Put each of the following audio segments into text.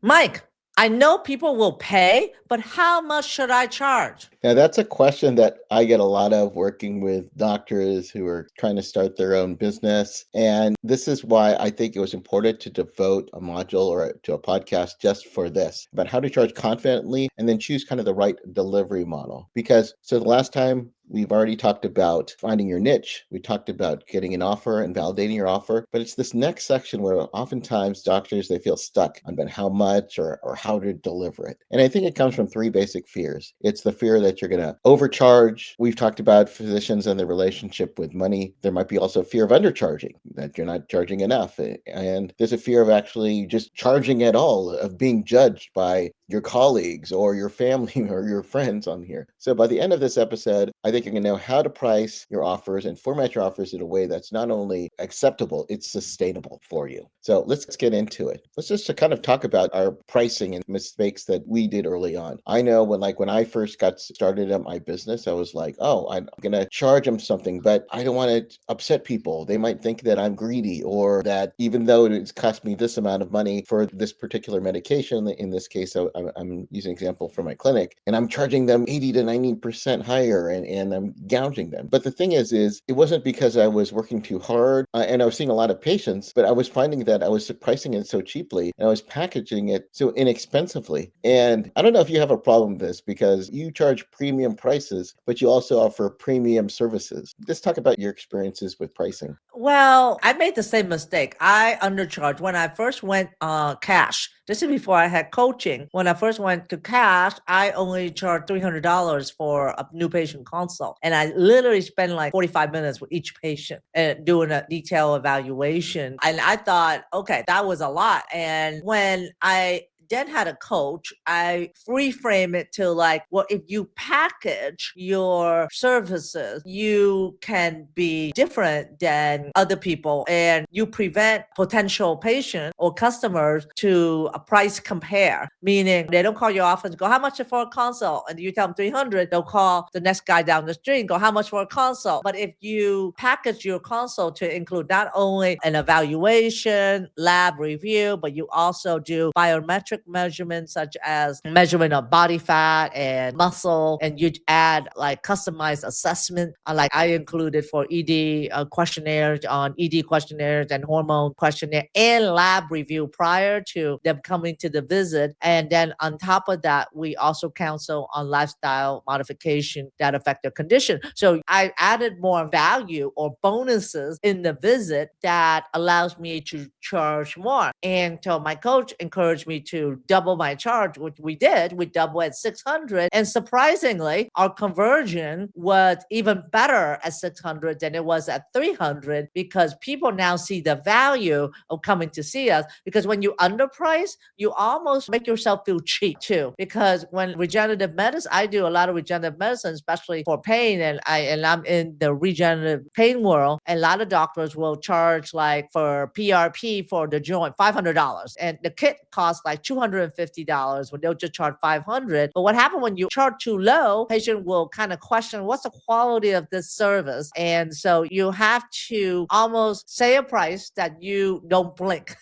Mike, I know people will pay, but how much should I charge? Now, that's a question that I get a lot of working with doctors who are trying to start their own business. And this is why I think it was important to devote a module or to a podcast just for this about how to charge confidently and then choose kind of the right delivery model. Because so the last time we've already talked about finding your niche. We talked about getting an offer and validating your offer, but it's this next section where oftentimes doctors, they feel stuck on how much or how to deliver it. And I think it comes from three basic fears. It's the fear that you're going to overcharge. We've talked about physicians and their relationship with money. There might be also fear of undercharging, that you're not charging enough. And there's a fear of actually just charging at all, of being judged by your colleagues or your family or your friends on here. So by the end of this episode, I think you're going to know how to price your offers and format your offers in a way that's not only acceptable, it's sustainable for you. So let's get into it. Let's just kind of talk about our pricing and mistakes that we did early on. I know when I first got started at my business, I was like, oh, I'm going to charge them something, but I don't want to upset people. They might think that I'm greedy, or that even though it's cost me this amount of money for this particular medication, in this case, I'm using an example from my clinic, and I'm charging them 80 to 90% higher and I'm gouging them. But the thing is it wasn't because I was working too hard and I was seeing a lot of patients, but I was finding that I was pricing it so cheaply and I was packaging it so inexpensively. And I don't know if you have a problem with this, because you charge premium prices, but you also offer premium services. Just talk about your experiences with pricing. Well, I made the same mistake. I undercharged when I first went cash. This is before I had coaching. When I first went to cash, I only charged $300 for a new patient consult. And I literally spent like 45 minutes with each patient and doing a detailed evaluation. And I thought, okay, that was a lot. And when I then had a coach, I reframe it to like, well, if you package your services, you can be different than other people and you prevent potential patients or customers to a price compare, meaning they don't call your office and go, how much for a consult? And you tell them 300, they'll call the next guy down the street and go, how much for a consult? But if you package your consult to include not only an evaluation, lab review, but you also do biometric measurements such as measurement of body fat and muscle, and you add like customized assessment, like I included for ED questionnaires on ED questionnaires and hormone questionnaire and lab review prior to them coming to the visit. And then on top of that, we also counsel on lifestyle modification that affect their condition. So I added more value or bonuses in the visit that allows me to charge more. And so my coach encouraged me to double my charge, which we did. We doubled at 600. And surprisingly, our conversion was even better at 600 than it was at 300, because people now see the value of coming to see us. Because when you underprice, you almost make yourself feel cheap too. Because when regenerative medicine, I do a lot of regenerative medicine, especially for pain, and I'm in the regenerative pain world. And a lot of doctors will charge like for PRP for the joint $500, and the kit costs like $250 when they'll just charge 500. But what happens when you charge too low, patient will kind of question what's the quality of this service. And so you have to almost say a price that you don't blink.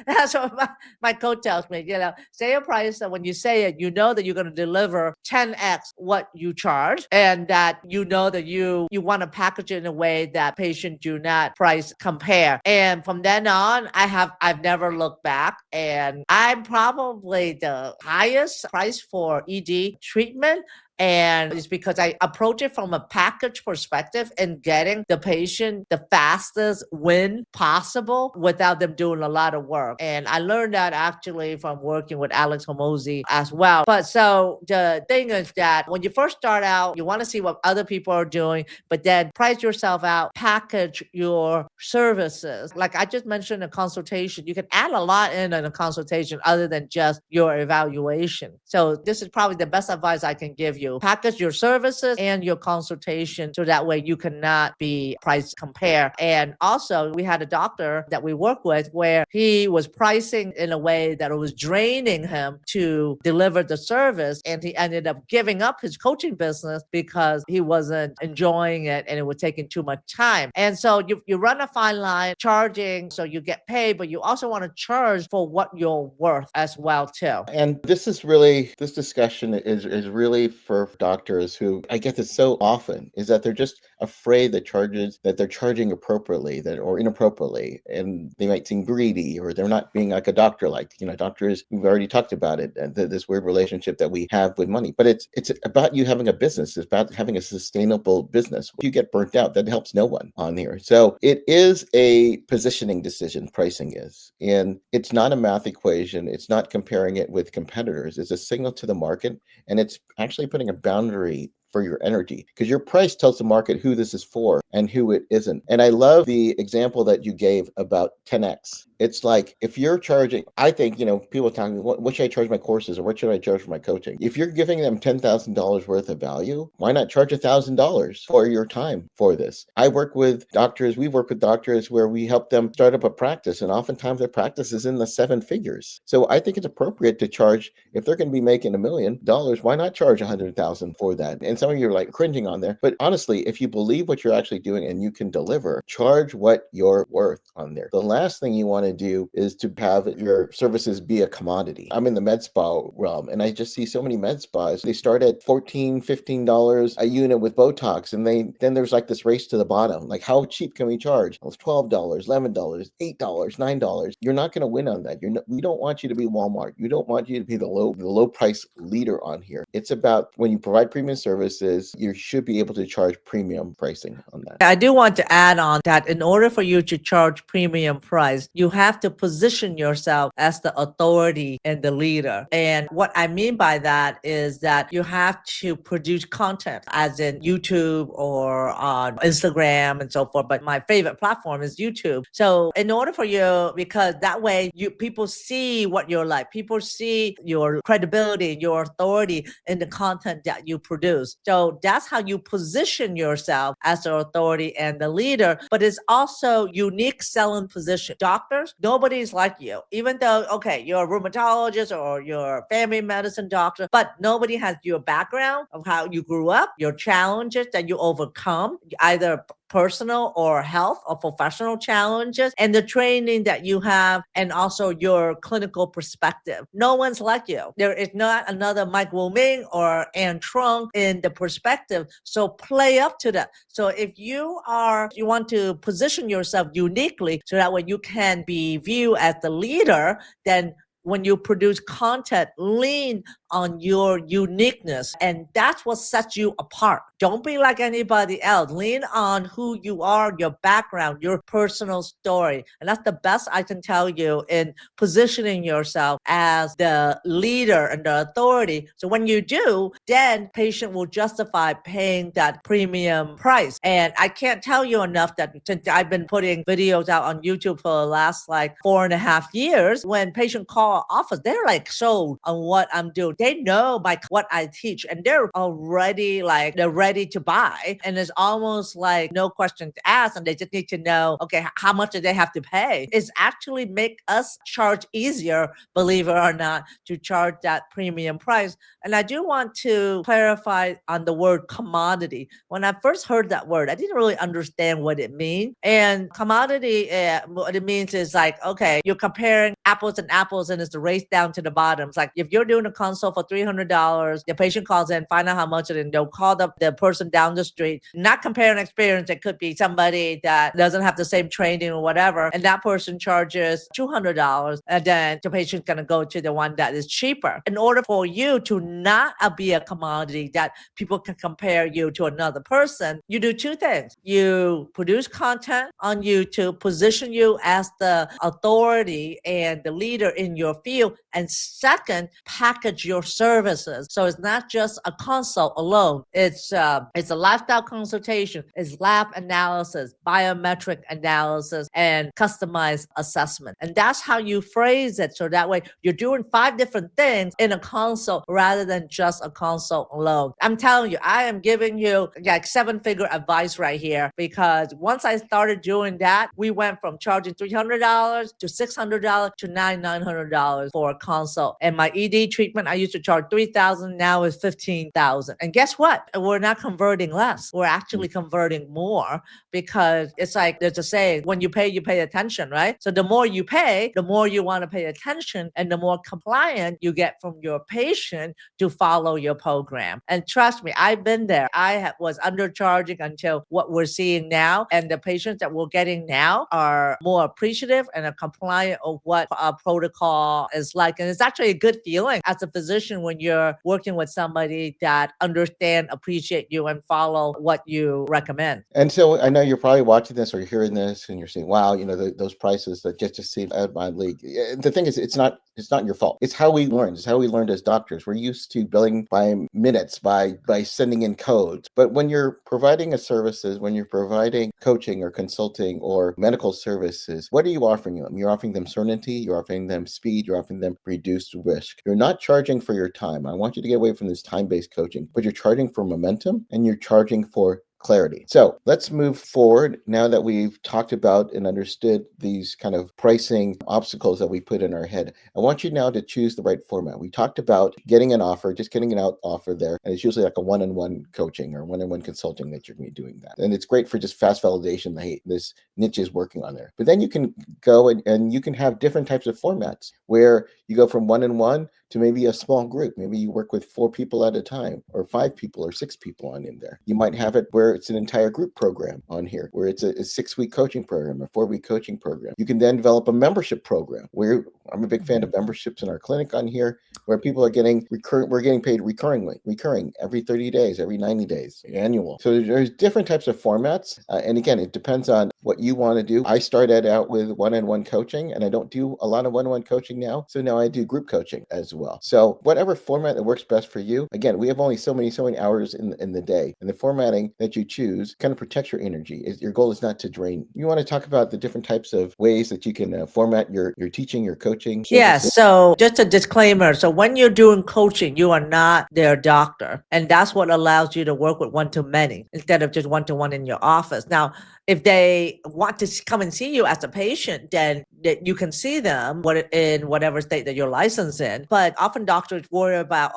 That's what my coach tells me, say a price that when you say it, you know that you're going to deliver 10x what you charge, and that you know that you want to package it in a way that patients do not price compare. And from then on, I've never looked back, and I'm probably the highest price for ED treatment. And it's because I approach it from a package perspective and getting the patient the fastest win possible without them doing a lot of work. And I learned that actually from working with Alex Hormozi as well. But so the thing is that when you first start out, you want to see what other people are doing, but then price yourself out, package your services. Like I just mentioned, a consultation, you can add a lot in a consultation other than just your evaluation. So this is probably the best advice I can give you. to package your services and your consultation so that way you cannot be price compare. And also, we had a doctor that we work with where he was pricing in a way that it was draining him to deliver the service, and he ended up giving up his coaching business because he wasn't enjoying it and it was taking too much time. And so you run a fine line charging so you get paid, but you also want to charge for what you're worth as well too. And this discussion is really for doctors who, I get this so often, is that they're just afraid that they're charging appropriately or inappropriately, and they might seem greedy, or they're not being like a doctor. Like, doctors, we've already talked about it, this weird relationship that we have with money. But it's about you having a business. It's about having a sustainable business. If you get burnt out, that helps no one on here. So it is a positioning decision, pricing is. And it's not a math equation. It's not comparing it with competitors. It's a signal to the market, and it's actually putting a boundary for your energy, because your price tells the market who this is for and who it isn't. And I love the example that you gave about 10x. It's like, if you're charging, I think, people talking, what should I charge my courses, or what should I charge for my coaching? If you're giving them $10,000 worth of value, why not charge $1,000 for your time for this? We work with doctors where we help them start up a practice, and oftentimes their practice is in the 7 figures. So I think it's appropriate to charge, if they're going to be making $1 million, why not charge $100,000 for that? And some of you are like cringing on there, but honestly, if you believe what you're actually doing and you can deliver, charge what you're worth on there. The last thing you want to do is to have your services be a commodity. I'm in the med spa realm, and I just see so many med spas. They start at $14, $15 a unit with Botox, and then there's like this race to the bottom. Like, how cheap can we charge? Well, it's $12, $11, $8, $9. You're not going to win on that. We don't want you to be Walmart. You don't want you to be the low price leader on here. It's about, when you provide premium services, you should be able to charge premium pricing on that. I do want to add on that in order for you to charge premium price, you have to position yourself as the authority and the leader. And what I mean by that is that you have to produce content, as in YouTube or on Instagram and so forth. But my favorite platform is YouTube. So in order for you, because that way people see what you're like, people see your credibility, your authority in the content that you produce. So that's how you position yourself as the authority and the leader. But it's also unique selling position. Doctors, nobody's like you. Even though, okay, you're a rheumatologist or you're a family medicine doctor, but nobody has your background of how you grew up, your challenges that you overcome, either personal or health or professional challenges, and the training that you have, and also your clinical perspective. No one's like you. There is not another Mike Woo-Ming or Truong in the perspective. So play up to that. So if you want to position yourself uniquely so that way you can be viewed as the leader, then when you produce content, lean on your uniqueness. And that's what sets you apart. Don't be like anybody else. Lean on who you are, your background, your personal story. And that's the best I can tell you in positioning yourself as the leader and the authority. So when you do, then patient will justify paying that premium price. And I can't tell you enough that since I've been putting videos out on YouTube for the last 4.5 years, when patient call our office, they're sold on what I'm doing. They know what I teach, and they're already they're ready to buy. And it's almost no question to ask, and they just need to know, okay, how much do they have to pay? It's actually make us charge easier, believe it or not, to charge that premium price. And I do want to clarify on the word commodity. When I first heard that word, I didn't really understand what it means. And commodity, what it means is okay, you're comparing apples and apples, and it's the race down to the bottom. It's if you're doing a consult for $300, the patient calls in, find out how much it is, and they'll call the person down the street, not comparing experience. It could be somebody that doesn't have the same training or whatever, and that person charges $200, and then the patient's going to go to the one that is cheaper. In order for you to not be a commodity that people can compare you to another person, you do two things. You produce content on YouTube, position you as the authority and the leader in your field, and second, package your services. So it's not just a consult alone. It's a lifestyle consultation, it's lab analysis, biometric analysis, and customized assessment. And that's how you phrase it. So that way you're doing 5 different things in a consult rather than just a consult alone. I'm telling you, I am giving you like 7-figure advice right here, because once I started doing that, we went from charging $300 to $600 to $900 for a consult. And my ED treatment, I used to charge $3,000, now it's $15,000. And guess what? We're not converting less. We're actually converting more, because it's like there's a saying, when you pay attention, right? So the more you pay, the more you want to pay attention, and the more compliant you get from your patient to follow your program. And trust me, I've been there. I was undercharging until what we're seeing now. And the patients that we're getting now are more appreciative and are compliant of what our protocol is like. And it's actually a good feeling as a physician when you're working with somebody that understand, appreciate you, and follow what you recommend. And so I know you're probably watching this or you're hearing this and you're saying, wow, those prices that just seem out of my league. The thing is, it's not your fault. It's how we learned. It's how we learned as doctors. We're used to billing by minutes, by sending in codes. But when you're providing services, when you're providing coaching or consulting or medical services, what are you offering them? You're offering them certainty, you're offering them speed, you're offering them reduced risk. You're not charging for your time. I want you to get away from this time-based coaching, but you're charging for momentum and you're charging for clarity. So let's move forward now that we've talked about and understood these kind of pricing obstacles that we put in our head. I want you now to choose the right format. We talked about getting an offer, just getting an offer there. And it's usually like a one-on-one coaching or one-on-one consulting that you're going to be doing that. And it's great for just fast validation that, hey, this niche is working on there. But then you can go and you can have different types of formats where you go from one-on-one to maybe a small group. Maybe you work with 4 people at a time, or 5 people or 6 people on in there. You might have it where it's an entire group program on here, where it's a 6-week coaching program, a 4-week coaching program. You can then develop a membership program where I'm a big fan of memberships in our clinic on here, where people are getting we're getting paid recurring every 30 days, every 90 days, annual. So there's different types of formats. And again, it depends on what you want to do. I started out with one-on-one coaching, and I don't do a lot of one-on-one coaching now. So now I do group coaching as well. So whatever format that works best for you. Again, we have only so many hours in the day, and the formatting that you choose kind of protects your energy. Your goal is not to drain. You want to talk about the different types of ways that you can format your teaching, your coaching. Yes. So just a disclaimer. So when you're doing coaching, you are not their doctor. And that's what allows you to work with one-to-many instead of just one-to-one in your office. Now, if they want to come and see you as a patient, then you can see them in whatever state that you're licensed in. But often doctors worry about,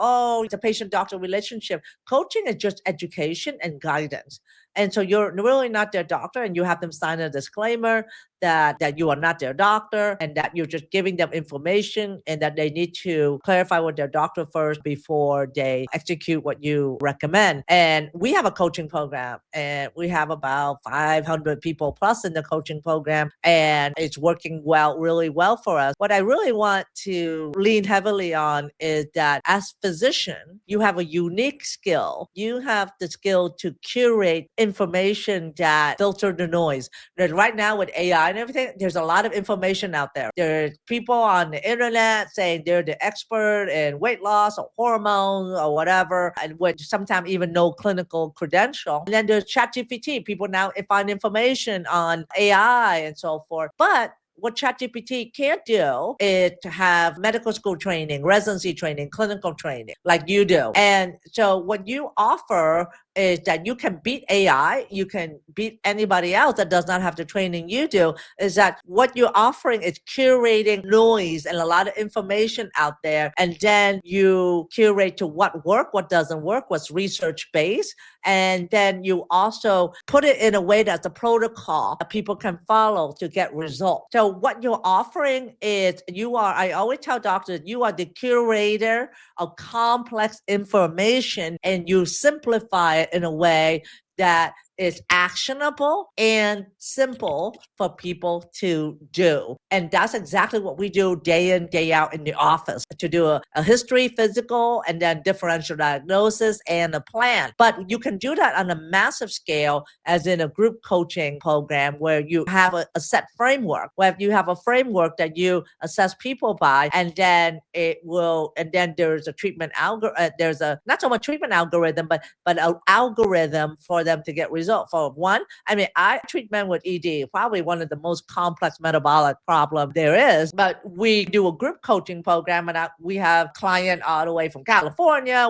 it's a patient-doctor relationship. Coaching is just education and guidance. And so you're really not their doctor, and you have them sign a disclaimer that you are not their doctor, and that you're just giving them information, and that they need to clarify with their doctor first before they execute what you recommend. And we have a coaching program, and we have about 500 people plus in the coaching program, and it's working really well for us. What I really want to lean heavily on is that as physician, you have a unique skill. You have the skill to curate information that filter the noise. Right now with AI and everything, there's a lot of information out there. There's people on the internet saying they're the expert in weight loss or hormones or whatever, and with sometimes even no clinical credential. And then there's ChatGPT. People now find information on AI and so forth. But what ChatGPT can't do is to have medical school training, residency training, clinical training like you do. And so what you offer is that you can beat AI, you can beat anybody else that does not have the training you do, is that what you're offering is curating noise and a lot of information out there. And then you curate to what works, what doesn't work, what's research-based. And then you also put it in a way that's a protocol that people can follow to get results. So what you're offering is I always tell doctors, you are the curator of complex information, and you simplify it in a way that is actionable and simple for people to do. And that's exactly what we do day in, day out in the office, to do a history, physical, and then differential diagnosis and a plan. But you can do that on a massive scale, as in a group coaching program where you have a set framework, where you have a framework that you assess people by, and then there's a treatment algorithm. There's a not so much treatment algorithm, but an algorithm for them to get results. For one, I mean, I treat men with ED, probably one of the most complex metabolic problem there is. But we do a group coaching program, and we have client all the way from California.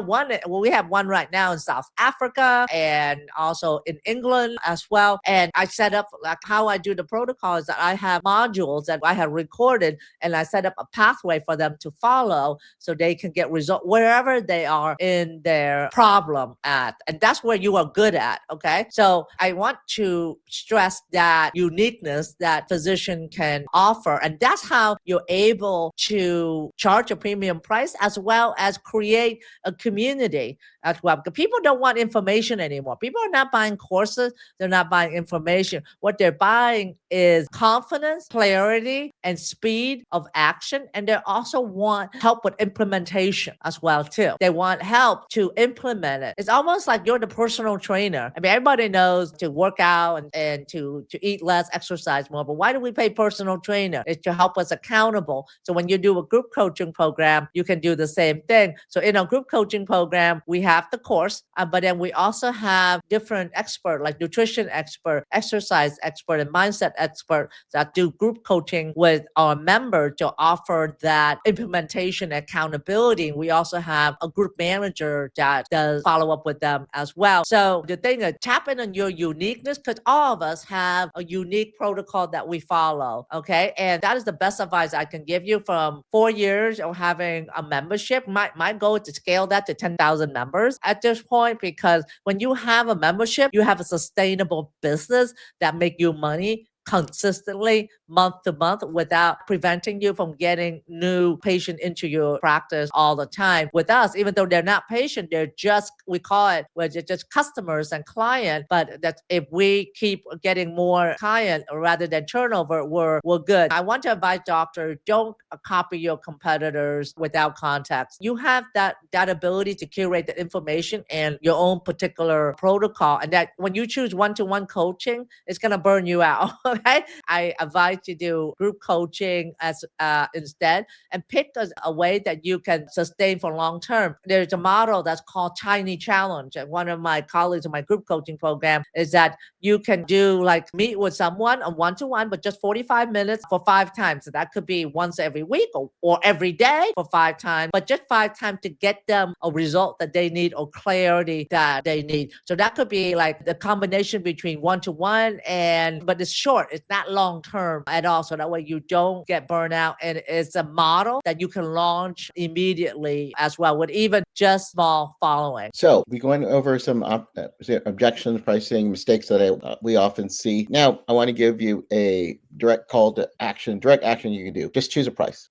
We have one right now in South Africa and also in England as well. And I set up, like, how I do the protocol is that I have modules that I have recorded, and I set up a pathway for them to follow so they can get results wherever they are in their problem at. And that's where you are good at. Okay. So I want to stress that uniqueness that physician can offer. And that's how you're able to charge a premium price, as well as create a community as well. Because people don't want information anymore. People are not buying courses. They're not buying information. What they're buying is confidence, clarity, and speed of action. And they also want help with implementation as well too. They want help to implement it. It's almost like you're the personal trainer. I mean, everybody knows to work out and to eat less, exercise more. But why do we pay personal trainer? It's to help us accountable. So when you do a group coaching program, you can do the same thing. So in a group coaching program, we have the course, but then we also have different experts, like nutrition expert, exercise expert, and mindset expert that do group coaching with our member to offer that implementation accountability. We also have a group manager that does follow up with them as well. So the thing is, tap in on your uniqueness, because all of us have a unique protocol that we follow. Okay. And that is the best advice I can give you from 4 years of having a membership. My goal is to scale that to 10,000 members at this point, because when you have a membership, you have a sustainable business that make you money consistently month to month without preventing you from getting new patient into your practice all the time. With us, even though they're not patient, they're just, we call it, we're just customers and client. But that if we keep getting more client rather than turnover, we're good. I want to advise doctors, don't copy your competitors without context. You have that ability to curate the information and your own particular protocol, and that when you choose one-to-one coaching, it's going to burn you out. Okay, I advise you do group coaching as instead, and pick a way that you can sustain for long term. There's a model that's called Tiny Challenge, and one of my colleagues in my group coaching program is that you can do, like, meet with someone on one-to-one, but just 45 minutes for 5 times. So that could be once every week or every day for 5 times, but just 5 times to get them a result that they need or clarity that they need. So that could be like the combination between one-to-one but it's short. It's not long term at all. So that way you don't get burned out. And it's a model that you can launch immediately as well, with even just small following. So we're going over some objections, pricing, mistakes that we often see. Now, I want to give you a direct call to action, direct action you can do. Just choose a price.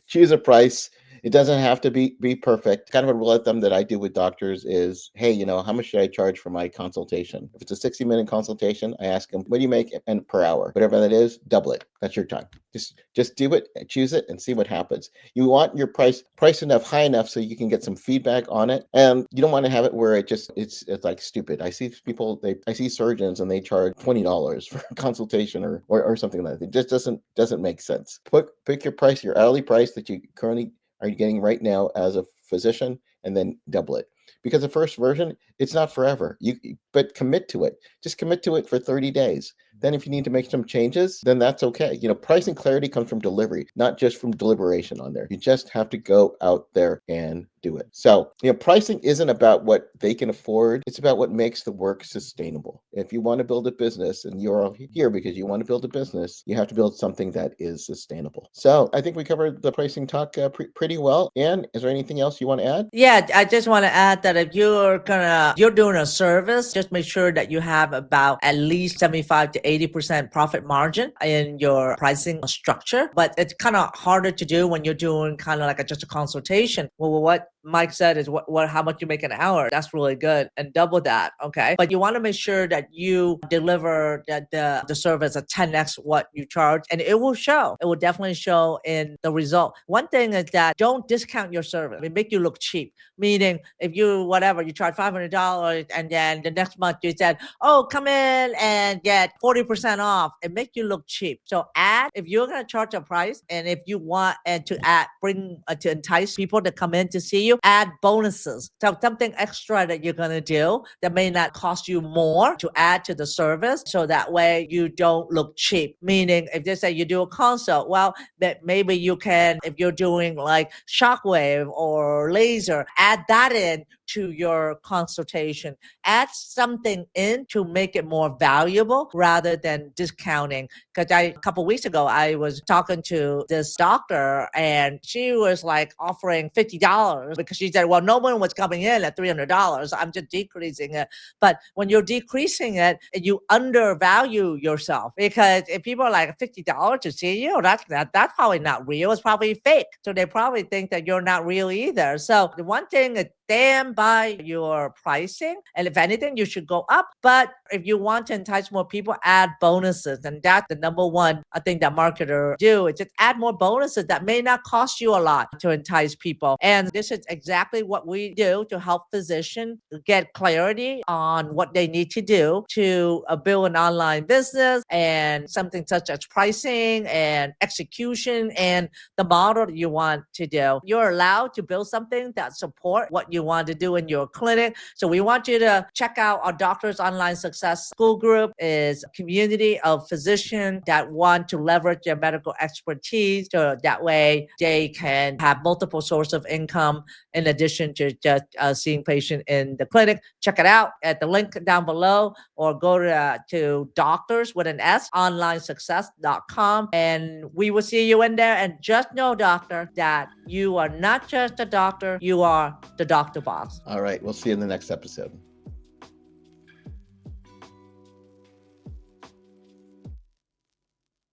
Choose a price. It doesn't have to be perfect. Kind of a rule of thumb that I do with doctors is, hey, how much should I charge for my consultation? If it's a 60-minute consultation, I ask them, what do you make per hour? Whatever that is, double it. That's your time. Just do it, choose it, and see what happens. You want your price high enough so you can get some feedback on it, and you don't want to have it where it's like stupid. I see I see surgeons and they charge $20 for a consultation or something like that. It just doesn't make sense. Pick your price, your hourly price that you currently are getting right now as a physician, and then double it. Because the first version, it's not forever. But commit to it. Just commit to it for 30 days. Then if you need to make some changes, then that's okay. Pricing clarity comes from delivery, not just from deliberation on there. You just have to go out there and do it. So, pricing isn't about what they can afford. It's about what makes the work sustainable. If you want to build a business, and you're all here because you want to build a business, you have to build something that is sustainable. So I think we covered the pricing talk pretty well. Anne, is there anything else you want to add? Yeah, I just want to add that if you're doing a service, just make sure that you have about at least 75 to 80% profit margin in your pricing structure. But it's kind of harder to do when you're doing kind of like just a consultation. Well, what Mike said is how much you make an hour. That's really good, and double that. Okay. But you want to make sure that you deliver the service at 10x what you charge, and it will show. It will definitely show in the result. One thing is that don't discount your service. It make you look cheap. Meaning, if you charge $500, and then the next month you said, "Oh, come in and get 40% off," it make you look cheap. So if you're gonna charge a price, and if you want and to to entice people to come in to see you, add bonuses. So something extra that you're gonna do that may not cost you more to add to the service, so that way you don't look cheap. Meaning, if they say you do a consult, well, that maybe you can, if you're doing like shockwave or laser, add that in to your consultation. Add something in to make it more valuable rather than discounting. Because a couple weeks ago, I was talking to this doctor, and she was like offering $50 because she said, well, no one was coming in at $300. I'm just decreasing it. But when you're decreasing it, you undervalue yourself, because if people are like $50 to see you, that's probably not real. It's probably fake. So they probably think that you're not real either. So the one thing is, stand by your pricing, and if anything, you should go up. But if you want to entice more people, add bonuses, and that's the number one thing that marketers do, is just add more bonuses that may not cost you a lot to entice people. And this is exactly what we do to help physicians get clarity on what they need to do to build an online business, and something such as pricing and execution and the model that you want to do. You're allowed to build something that support what you want to do in your clinic. So we want you to check out our Doctors Online Success School Group. Is a community of physicians that want to leverage their medical expertise, so that way they can have multiple sources of income in addition to just seeing patients in the clinic. Check it out at the link down below, or go to doctors with an S, onlinesuccess.com, and we will see you in there. And just know, doctor, that you are not just a doctor, you are the Doctor Boss. All right. We'll see you in the next episode.